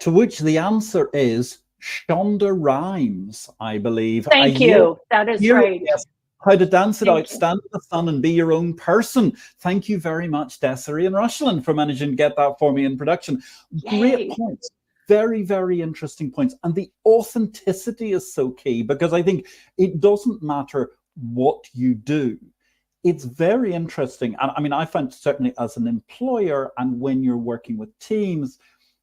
To which the answer is Shonda Rhimes, I believe. Thank you. That is right. Yes. How to dance it Thank out, you. stand in the sun and be your own person. Thank you very much, Desiree and Rushlin, for managing to get that for me in production. Yay. Great points. Very, very interesting points. And the authenticity is so key, because I think it doesn't matter what you do. It's very interesting. And I mean, I find certainly as an employer and when you're working with teams,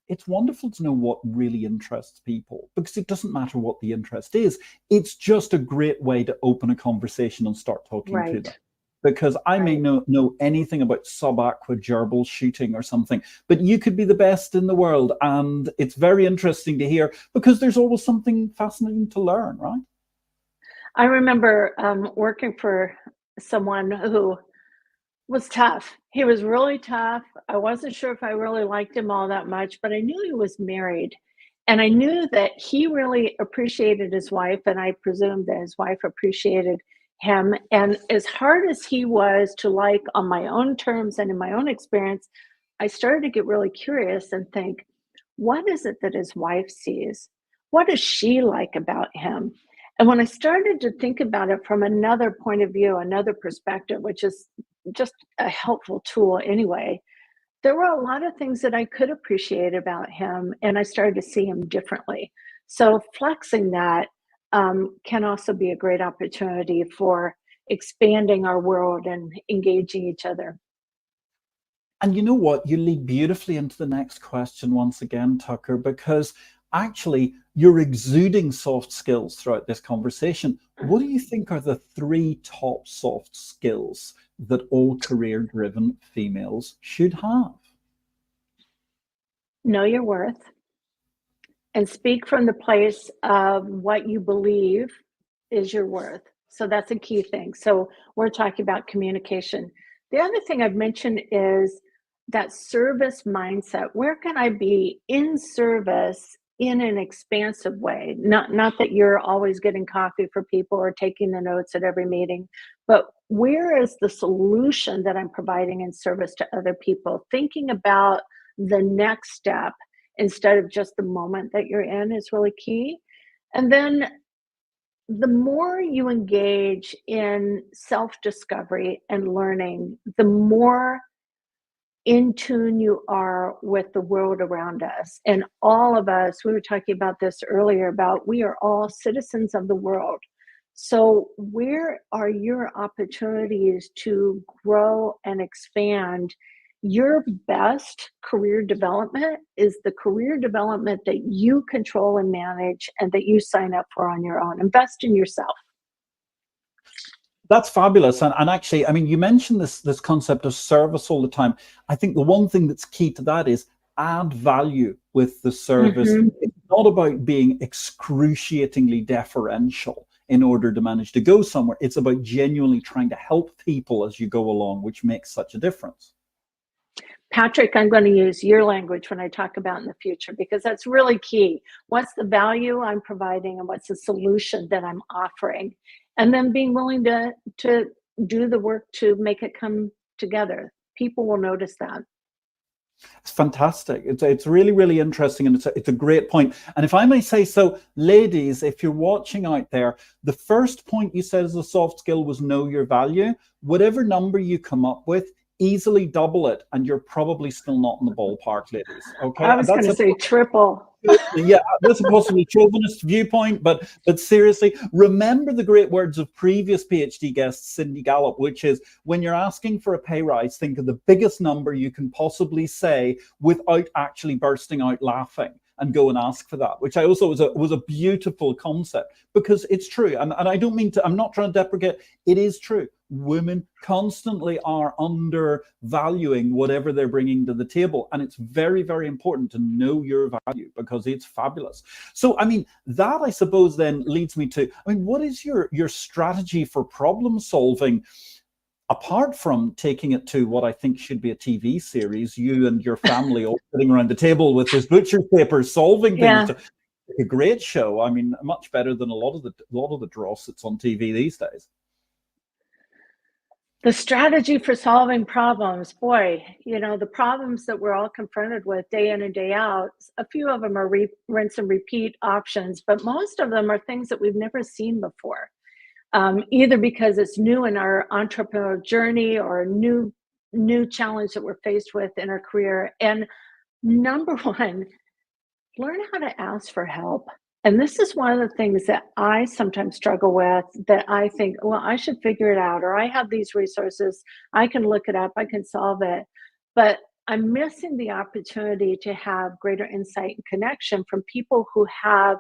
it's wonderful to know what really interests people, because it doesn't matter what the interest is. It's just a great way to open a conversation and start talking to them. Because I may know anything about sub-aqua gerbil shooting or something, but you could be the best in the world. And it's very interesting to hear, because there's always something fascinating to learn, right? I remember working for someone who was tough. He was really tough. I wasn't sure if I really liked him all that much, but I knew he was married. And I knew that he really appreciated his wife, and I presumed that his wife appreciated him. And as hard as he was to like on my own terms and in my own experience, I started to get really curious and think, what is it that his wife sees? What does she like about him? And when I started to think about it from another point of view, another perspective, which is just a helpful tool anyway, there were a lot of things that I could appreciate about him, and I started to see him differently. So flexing that can also be a great opportunity for expanding our world and engaging each other. And you know what? You lead beautifully into the next question once again, Tucker, because actually you're exuding soft skills throughout this conversation. What do you think are the 3 top soft skills that all career-driven females should have? Know your worth and speak from the place of what you believe is your worth. So that's a key thing. So we're talking about communication. The other thing I've mentioned is that service mindset. Where can I be in service in an expansive way? Not that you're always getting coffee for people or taking the notes at every meeting, but where is the solution that I'm providing in service to other people? Thinking about the next step instead of just the moment that you're in is really key. And then the more you engage in self-discovery and learning, the more in tune you are with the world around us. And all of us, we were talking about this earlier, about we are all citizens of the world. So where are your opportunities to grow and expand? Your best career development is the career development that you control and manage and that you sign up for on your own. Invest in yourself. That's fabulous. And actually, I mean, you mentioned this concept of service all the time. I think the one thing that's key to that is add value with the service. It's not about being excruciatingly deferential in order to manage to go somewhere. It's about genuinely trying to help people as you go along, which makes such a difference. Patrick, I'm going to use your language when I talk about in the future, because that's really key. What's the value I'm providing and what's the solution that I'm offering? and then being willing to do the work to make it come together. People will notice that. It's fantastic. It's really, really interesting, and it's a great point. And if I may say so, ladies, if you're watching out there, the first point you said as a soft skill was know your value. Whatever number you come up with, easily double it, and you're probably still not in the ballpark, ladies. Okay, I and was going to say triple. yeah, that's a possibly chauvinist viewpoint, but seriously, remember the great words of previous PhD guest Cindy Gallop, which is when you're asking for a pay rise, think of the biggest number you can possibly say without actually bursting out laughing, and go and ask for that, which I also was a beautiful concept, because it's true. And I don't mean to, I'm not trying to deprecate, it is true. Women constantly are undervaluing whatever they're bringing to the table. And it's very, very important to know your value, because it's fabulous. So, I mean, that I suppose then leads me to, I mean, what is your strategy for problem solving? Apart from taking it to what I think should be a TV series, you and your family all sitting around the table with this butcher's paper solving things, Yeah. to a great show. I mean, much better than a lot of the dross that's on TV these days. The strategy for solving problems, boy, you know, the problems that we're all confronted with day in and day out, a few of them are rinse and repeat options, but most of them are things that we've never seen before. Either because it's new in our entrepreneurial journey, or a new challenge that we're faced with in our career. And number one, learn how to ask for help. And this is one of the things that I sometimes struggle with, that I think, well, I should figure it out, or I have these resources, I can look it up, I can solve it. But I'm missing the opportunity to have greater insight and connection from people who have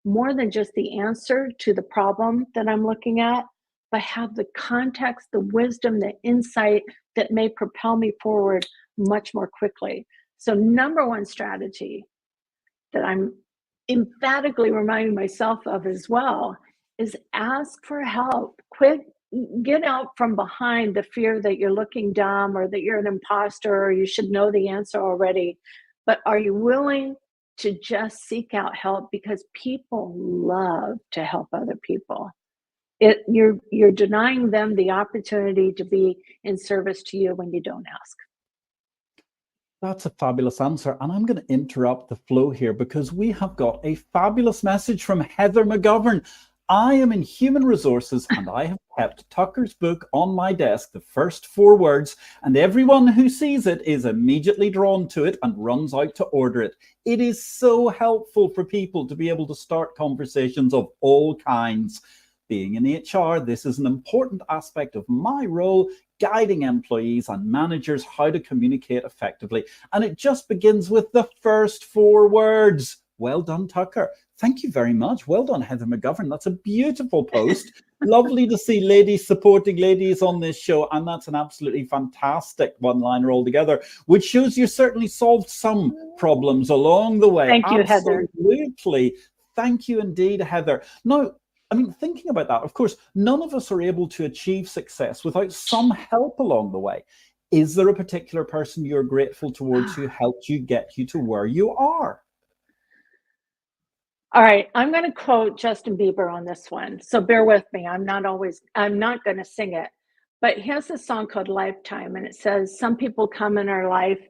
more than just the answer to the problem that I'm looking at, but have the context, the wisdom, the insight that may propel me forward much more quickly. So, number one strategy that I'm emphatically reminding myself of as well is ask for help. Get out from behind the fear that you're looking dumb, or that you're an imposter, or you should know the answer already. But are you willing to just seek out help? Because people love to help other people. You're denying them the opportunity to be in service to you when you don't ask. That's a fabulous answer. And I'm going to interrupt the flow here, because we have got a fabulous message from Heather McGovern. I am in human resources, and I have kept Tucker's book on my desk, the first 4 words, and everyone who sees it is immediately drawn to it and runs out to order it. It is so helpful for people to be able to start conversations of all kinds. Being in HR, this is an important aspect of my role, guiding employees and managers how to communicate effectively. And it just begins with the first 4 words. Well done, Tucker. Thank you very much. Well done, Heather McGovern. That's a beautiful post. Lovely to see ladies supporting ladies on this show. And that's an absolutely fantastic one-liner altogether, which shows you certainly solved some problems along the way. Thank you, Heather. Absolutely. Thank you indeed, Heather. Now, I mean, thinking about that, of course, none of us are able to achieve success without some help along the way. Is there a particular person you're grateful towards who helped you get you to where you are? All right, I'm going to quote Justin Bieber on this one. So bear with me. I'm not going to sing it. But he has a song called Lifetime, and it says, some people come in our life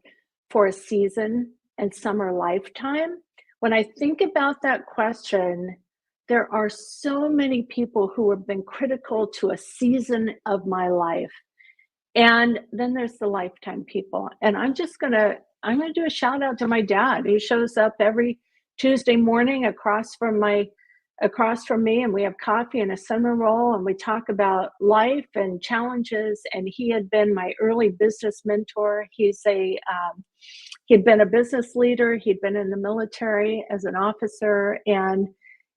for a season and some are lifetime. When I think about that question, there are so many people who have been critical to a season of my life. And then there's the lifetime people. And I'm going to do a shout out to my dad. He shows up every Tuesday morning across from me, and we have coffee and a cinnamon roll, and we talk about life and challenges. And he had been my early business mentor. He'd been a business leader. He'd been in the military as an officer, and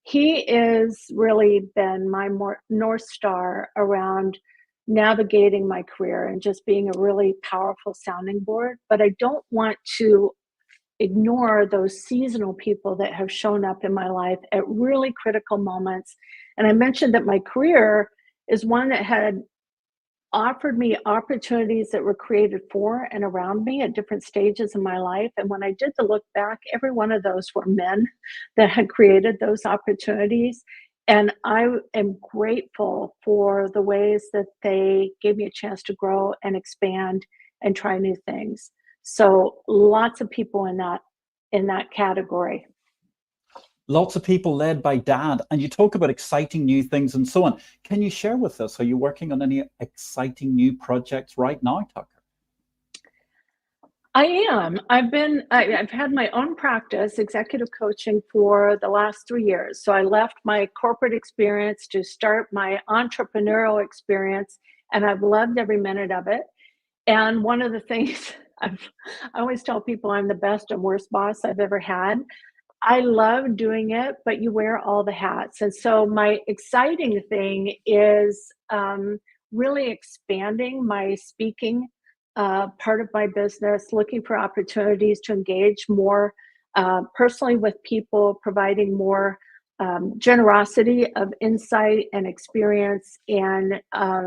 he is really been my North Star around navigating my career and just being a really powerful sounding board. But I don't want to ignore those seasonal people that have shown up in my life at really critical moments. And I mentioned that my career is one that had offered me opportunities that were created for and around me at different stages in my life. And when I did the look back, every one of those were men that had created those opportunities. And I am grateful for the ways that they gave me a chance to grow and expand and try new things. So lots of people in that category. Lots of people led by dad, and you talk about exciting new things and so on. Can you share with us, are you working on any exciting new projects right now, Tucker? I am. I've had my own practice, executive coaching, for the last 3 years. So I left my corporate experience to start my entrepreneurial experience, and I've loved every minute of it. And one of the things I always tell people I'm the best and worst boss I've ever had. I love doing it, but you wear all the hats. And so my exciting thing is really expanding my speaking part of my business, looking for opportunities to engage more personally with people, providing more generosity of insight and experience, and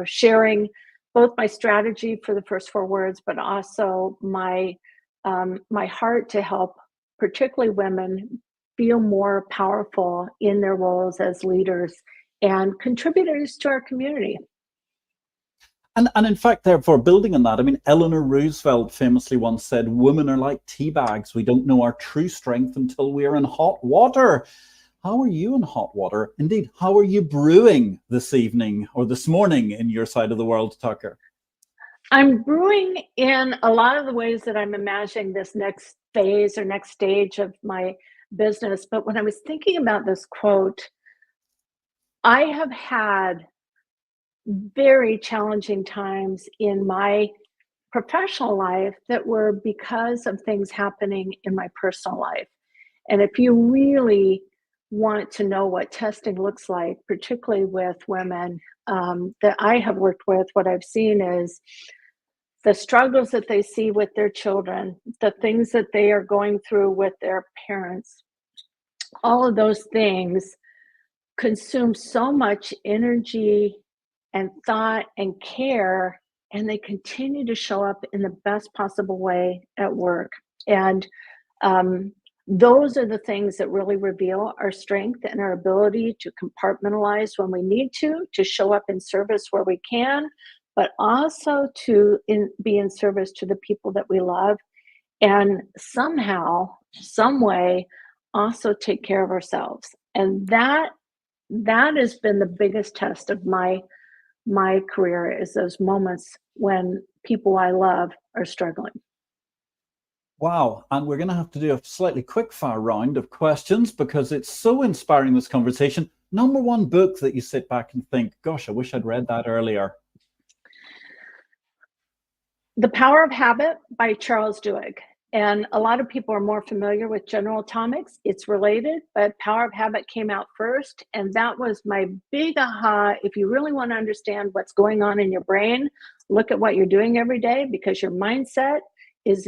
sharing both my strategy for the first 4 words, but also my heart to help, particularly women, feel more powerful in their roles as leaders and contributors to our community. And in fact, therefore, building on that, I mean, Eleanor Roosevelt famously once said, "Women are like tea bags. We don't know our true strength until we are in hot water." How are you in hot water? Indeed, how are you brewing this evening or this morning in your side of the world, Tucker? I'm brewing in a lot of the ways that I'm imagining this next phase or next stage of my business. But when I was thinking about this quote, I have had very challenging times in my professional life that were because of things happening in my personal life. And if you really want to know what testing looks like, particularly with women that I have worked with, what I've seen is the struggles that they see with their children, the things that they are going through with their parents, all of those things consume so much energy and thought and care, and they continue to show up in the best possible way at work. And um, those are the things that really reveal our strength and our ability to compartmentalize when we need to show up in service where we can, but also to be in service to the people that we love, and somehow, some way, also take care of ourselves. And that has been the biggest test of my career, is those moments when people I love are struggling. Wow. And we're going to have to do a slightly quick fire round of questions because it's so inspiring, this conversation. Number one book that you sit back and think, gosh, I wish I'd read that earlier. The Power of Habit by Charles Duhigg. And a lot of people are more familiar with General Atomics. It's related, but Power of Habit came out first. And that was my big aha. If you really want to understand what's going on in your brain, look at what you're doing every day, because your mindset is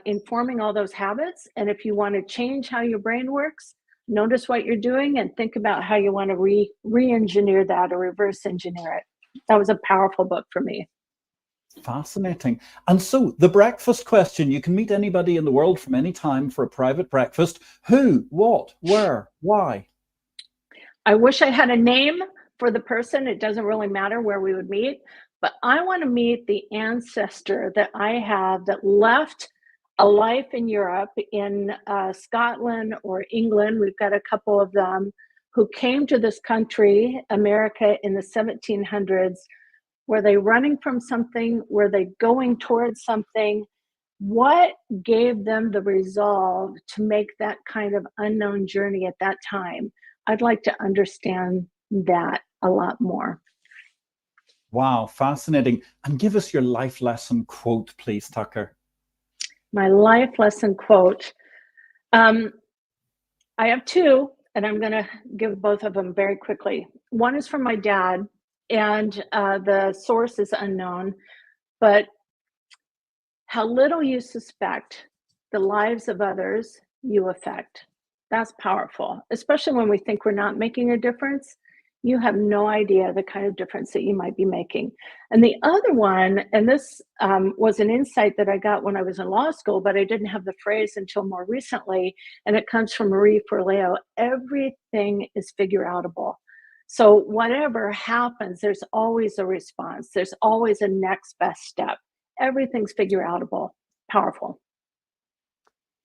informing all those habits. And if you want to change how your brain works, notice what you're doing and think about how you want to re-engineer that or reverse engineer it. That was a powerful book for me. Fascinating. And so the breakfast question, you can meet anybody in the world from any time for a private breakfast. Who, what, where, why? I wish I had a name for the person. It doesn't really matter where we would meet, but I want to meet the ancestor that I have that left a life in Europe, in Scotland or England. We've got a couple of them who came to this country, America, in the 1700s. Were they running from something? Were they going towards something? What gave them the resolve to make that kind of unknown journey at that time? I'd like to understand that a lot more. Wow, fascinating. And give us your life lesson quote, please, Tucker. My life lesson quote. I have two, and I'm going to give both of them very quickly. One is from my dad, and the source is unknown, but how little you suspect the lives of others you affect. That's powerful, especially when we think we're not making a difference. You have no idea the kind of difference that you might be making. And the other one, and this was an insight that I got when I was in law school, but I didn't have the phrase until more recently, and it comes from Marie Forleo: everything is figure outable. So whatever happens, there's always a response. There's always a next best step. Everything's figure outable. Powerful.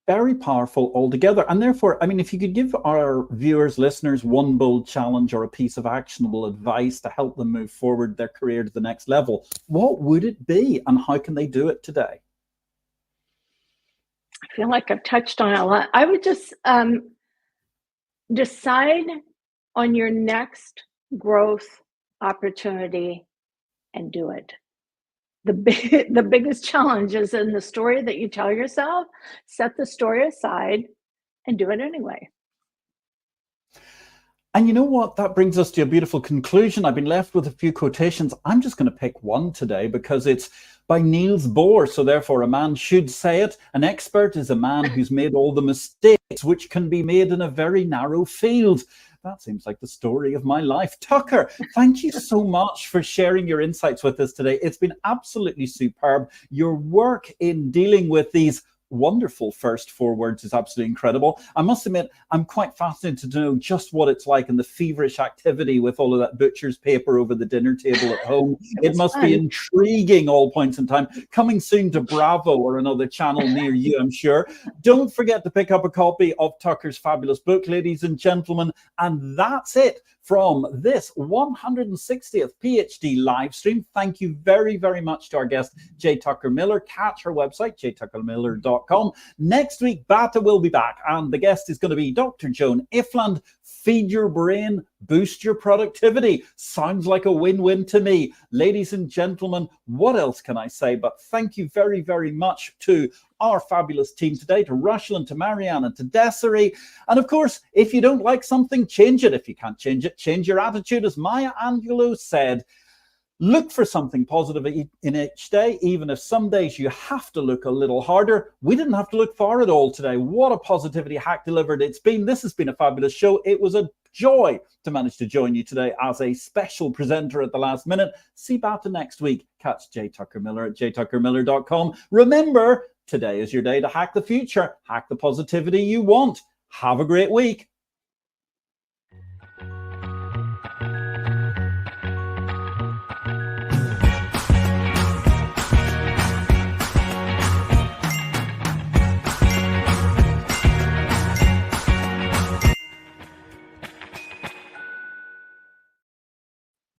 Very powerful altogether. And therefore, I mean, if you could give our viewers, listeners, one bold challenge or a piece of actionable advice to help them move forward their career to the next level, what would it be and how can they do it today? I feel like I've touched on a lot. I would just decide on your next growth opportunity and do it. The biggest challenge is in the story that you tell yourself. Set the story aside and do it anyway. And you know what? That brings us to a beautiful conclusion. I've been left with a few quotations. I'm just going to pick one today because it's by Niels Bohr. So therefore, a man should say it. An expert is a man who's made all the mistakes which can be made in a very narrow field. That seems like the story of my life. Tucker, thank you so much for sharing your insights with us today. It's been absolutely superb. Your work in dealing with these wonderful first 4 words is absolutely incredible. I must admit, I'm quite fascinated to know just what it's like in the feverish activity with all of that butcher's paper over the dinner table at home. It must be intriguing all points in time. Coming soon to Bravo or another channel near you, I'm sure. Don't forget to pick up a copy of Tucker's fabulous book, ladies and gentlemen. And that's it from this 160th PhD live stream. Thank you very, very much to our guest, J.Tucker Miller. Catch her website, jtuckermiller.com. Next week, Beata will be back, and the guest is going to be Dr. Joan Ifland. Feed your brain, boost your productivity. Sounds like a win-win to me. Ladies and gentlemen, what else can I say? But thank you very, very much to our fabulous team today, to Rachel and to Marianne and to Desiree. And of course, if you don't like something, change it. If you can't change it, change your attitude. As Maya Angelou said, look for something positive in each day, even if some days you have to look a little harder. We didn't have to look far at all today. What a positivity hack delivered it's been. This has been a fabulous show. It was a joy to manage to join you today as a special presenter at the last minute. See Beata next week. Catch J.Tucker Miller at jtuckermiller.com. Remember, today is your day to hack the future. Hack the positivity you want. Have a great week.